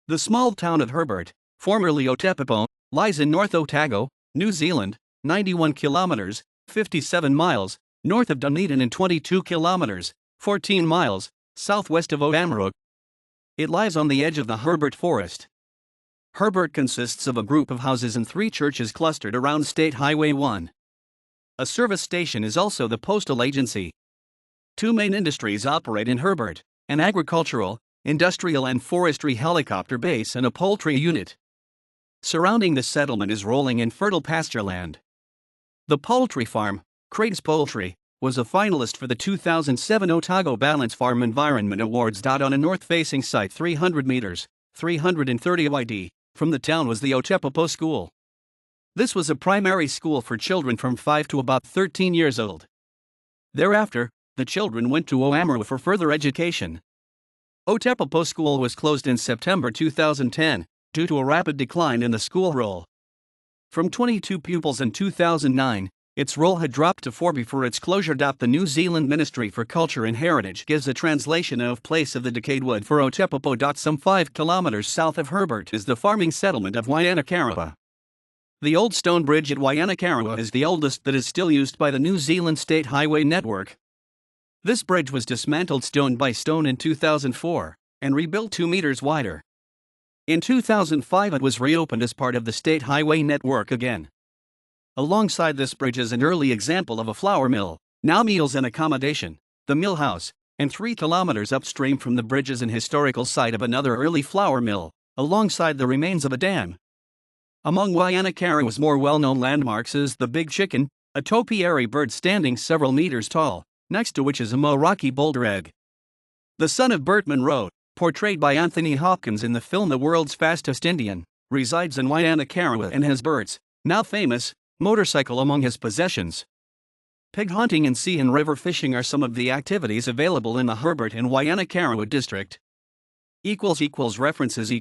The small town of Herbert, formerly Otepopo, lies in North Otago, New Zealand, 91 kilometres, 57 miles, north of Dunedin and 22 kilometres, 14 miles, southwest of Oamaru. It lies on the edge of the Herbert Forest. Herbert consists of a group of houses and 3 churches clustered around State Highway 1. A service station is also the postal agency. 2 main industries operate in Herbert: an agricultural, industrial and forestry helicopter base and a poultry unit. Surrounding the settlement is rolling and fertile pastureland. The poultry farm, Craig's Poultry, was a finalist for the 2007 Otago Ballance Farm Environment Awards.On. A north-facing site 300 meters, 330 yd, from the town was the Ōtepopo School. This was a primary school for children from 5 to about 13 years old. Thereafter, the children went to Oamaru for further education. Ōtepopo School was closed in September 2010, due to a rapid decline in the school roll. From 22 pupils in 2009, its roll had dropped to 4 before its closure. The New Zealand Ministry for Culture and Heritage gives a translation of place of the decayed wood for Ōtepopo.Some 5 kilometres south of Herbert is the farming settlement of Waianakarua. The old stone bridge at Waianakarua is the oldest that is still used by the New Zealand State Highway Network. This bridge was dismantled stone by stone in 2004 and rebuilt 2 meters wider. In 2005 it was reopened as part of the State Highway Network again. Alongside this bridge is an early example of a flour mill, now meals and accommodation, the mill house, and 3 kilometers upstream from the bridge is an historical site of another early flour mill, alongside the remains of a dam. Among Waianakarua's more well-known landmarks is the Big Chicken, a topiary bird standing several meters tall, next to which is a rocky boulder egg. The son of Burt Munro, portrayed by Anthony Hopkins in the film The World's Fastest Indian, resides in Waianakarua and has Burt's, now famous, motorcycle among his possessions. Pig hunting and sea and river fishing are some of the activities available in the Herbert and Waianakarua district. References